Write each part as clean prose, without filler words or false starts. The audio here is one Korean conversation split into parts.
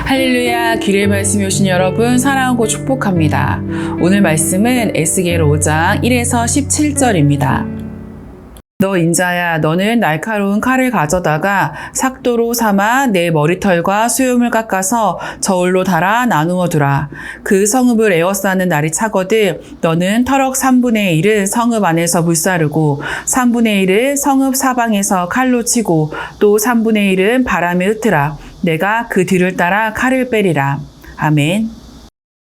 할렐루야, 길의 말씀이 오신 여러분 사랑하고 축복합니다. 오늘 말씀은 에스겔 5장 1에서 17절입니다. 너 인자야, 너는 날카로운 칼을 가져다가 삭도로 삼아 내 머리털과 수염을 깎아서 저울로 달아 나누어 두라. 그 성읍을 에워싸는 날이 차거든 너는 터럭 3분의 1은 성읍 안에서 불사르고 3분의 1은 성읍 사방에서 칼로 치고 또 3분의 1은 바람에 흩으라. 내가 그 뒤를 따라 칼을 빼리라. 아멘.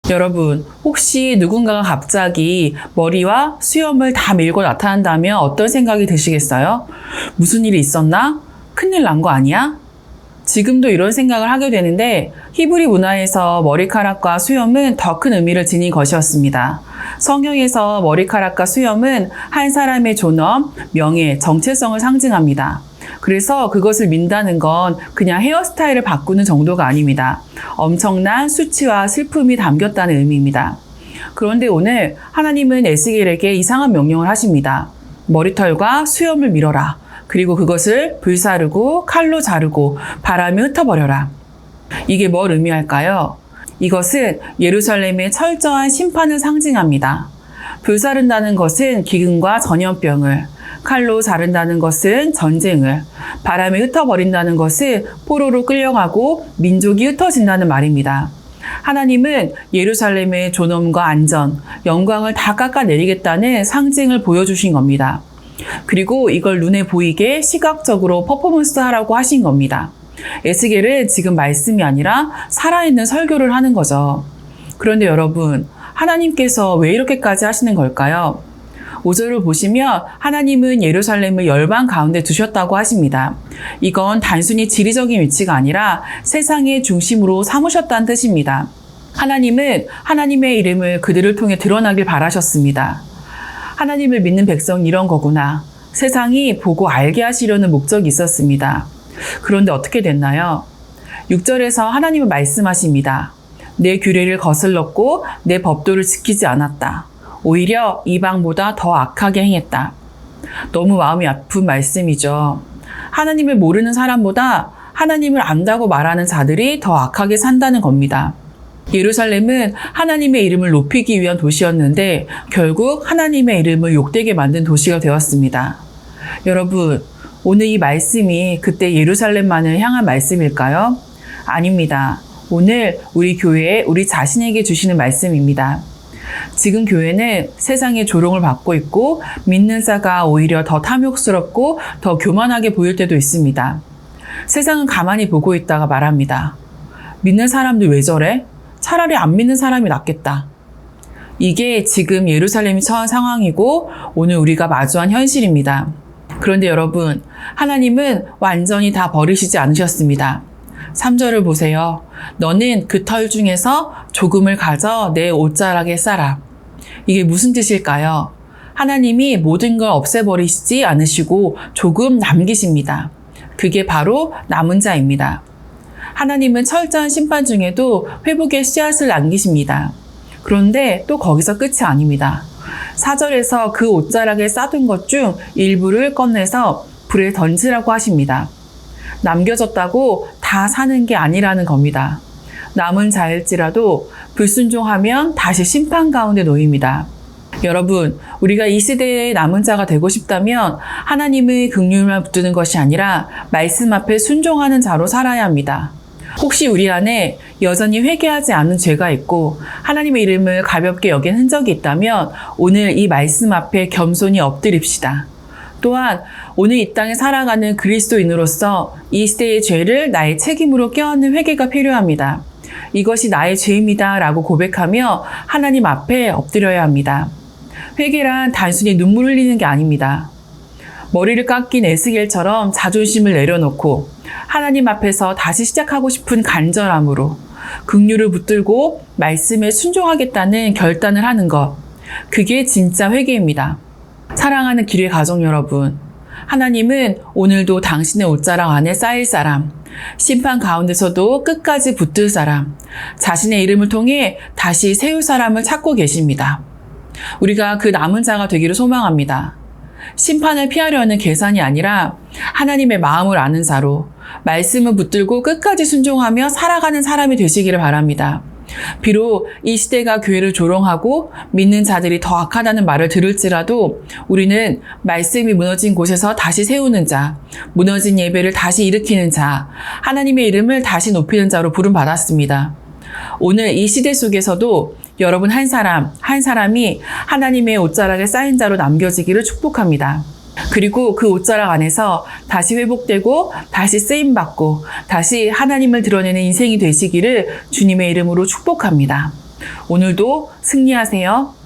여러분, 혹시 누군가가 갑자기 머리와 수염을 다 밀고 나타난다면 어떤 생각이 드시겠어요? 무슨 일이 있었나? 큰일 난 거 아니야? 지금도 이런 생각을 하게 되는데 히브리 문화에서 머리카락과 수염은 더 큰 의미를 지닌 것이었습니다. 성경에서 머리카락과 수염은 한 사람의 존엄, 명예, 정체성을 상징합니다. 그래서 그것을 민다는 건 그냥 헤어스타일을 바꾸는 정도가 아닙니다. 엄청난 수치와 슬픔이 담겼다는 의미입니다. 그런데 오늘 하나님은 에스겔에게 이상한 명령을 하십니다. 머리털과 수염을 밀어라. 그리고 그것을 불사르고 칼로 자르고 바람에 흩어버려라. 이게 뭘 의미할까요? 이것은 예루살렘의 철저한 심판을 상징합니다. 불사른다는 것은 기근과 전염병을, 칼로 자른다는 것은 전쟁을, 바람에 흩어버린다는 것은 포로로 끌려가고 민족이 흩어진다는 말입니다. 하나님은 예루살렘의 존엄과 안전, 영광을 다 깎아내리겠다는 상징을 보여주신 겁니다. 그리고 이걸 눈에 보이게 시각적으로 퍼포먼스 하라고 하신 겁니다. 에스겔은 지금 말씀이 아니라 살아있는 설교를 하는 거죠. 그런데 여러분, 하나님께서 왜 이렇게까지 하시는 걸까요? 5절을 보시면 하나님은 예루살렘을 열방 가운데 두셨다고 하십니다. 이건 단순히 지리적인 위치가 아니라 세상의 중심으로 삼으셨다는 뜻입니다. 하나님은 하나님의 이름을 그들을 통해 드러나길 바라셨습니다. 하나님을 믿는 백성이 이런 거구나. 세상이 보고 알게 하시려는 목적이 있었습니다. 그런데 어떻게 됐나요? 6절에서 하나님은 말씀하십니다. 내 규례를 거슬렀고 내 법도를 지키지 않았다. 오히려 이방보다 더 악하게 행했다. 너무 마음이 아픈 말씀이죠. 하나님을 모르는 사람보다 하나님을 안다고 말하는 자들이 더 악하게 산다는 겁니다. 예루살렘은 하나님의 이름을 높이기 위한 도시였는데 결국 하나님의 이름을 욕되게 만든 도시가 되었습니다. 여러분, 오늘 이 말씀이 그때 예루살렘만을 향한 말씀일까요? 아닙니다. 오늘 우리 교회에 우리 자신에게 주시는 말씀입니다. 지금 교회는 세상의 조롱을 받고 있고 믿는 자가 오히려 더 탐욕스럽고 더 교만하게 보일 때도 있습니다. 세상은 가만히 보고 있다가 말합니다. 믿는 사람들 왜 저래? 차라리 안 믿는 사람이 낫겠다. 이게 지금 예루살렘이 처한 상황이고 오늘 우리가 마주한 현실입니다. 그런데 여러분, 하나님은 완전히 다 버리시지 않으셨습니다. 3절을 보세요. 너는 그 털 중에서 조금을 가져 내 옷자락에 싸라. 이게 무슨 뜻일까요? 하나님이 모든 걸 없애버리시지 않으시고 조금 남기십니다. 그게 바로 남은 자입니다. 하나님은 철저한 심판 중에도 회복의 씨앗을 남기십니다. 그런데 또 거기서 끝이 아닙니다. 4절에서 그 옷자락에 싸둔 것 중 일부를 꺼내서 불에 던지라고 하십니다. 남겨졌다고 다 사는 게 아니라는 겁니다. 남은 자일지라도 불순종하면 다시 심판 가운데 놓입니다. 여러분, 우리가 이 시대의 남은 자가 되고 싶다면 하나님의 긍휼만 붙드는 것이 아니라 말씀 앞에 순종하는 자로 살아야 합니다. 혹시 우리 안에 여전히 회개하지 않은 죄가 있고 하나님의 이름을 가볍게 여긴 흔적이 있다면 오늘 이 말씀 앞에 겸손히 엎드립시다. 또한 오늘 이 땅에 살아가는 그리스도인으로서 이 시대의 죄를 나의 책임으로 껴안는 회개가 필요합니다. 이것이 나의 죄입니다 라고 고백하며 하나님 앞에 엎드려야 합니다. 회개란 단순히 눈물 흘리는 게 아닙니다. 머리를 깎인 에스겔처럼 자존심을 내려놓고 하나님 앞에서 다시 시작하고 싶은 간절함으로 긍휼을 붙들고 말씀에 순종하겠다는 결단을 하는 것. 그게 진짜 회개입니다. 사랑하는 길의 가족 여러분, 하나님은 오늘도 당신의 옷자락 안에 쌓일 사람, 심판 가운데서도 끝까지 붙들 사람, 자신의 이름을 통해 다시 세울 사람을 찾고 계십니다. 우리가 그 남은 자가 되기를 소망합니다. 심판을 피하려는 계산이 아니라 하나님의 마음을 아는 자로 말씀을 붙들고 끝까지 순종하며 살아가는 사람이 되시기를 바랍니다. 비록 이 시대가 교회를 조롱하고 믿는 자들이 더 악하다는 말을 들을지라도 우리는 말씀이 무너진 곳에서 다시 세우는 자, 무너진 예배를 다시 일으키는 자, 하나님의 이름을 다시 높이는 자로 부름받았습니다. 오늘 이 시대 속에서도 여러분 한 사람이 하나님의 옷자락에 쌓인 자로 남겨지기를 축복합니다. 그리고 그 옷자락 안에서 다시 회복되고 다시 쓰임받고 다시 하나님을 드러내는 인생이 되시기를 주님의 이름으로 축복합니다. 오늘도 승리하세요.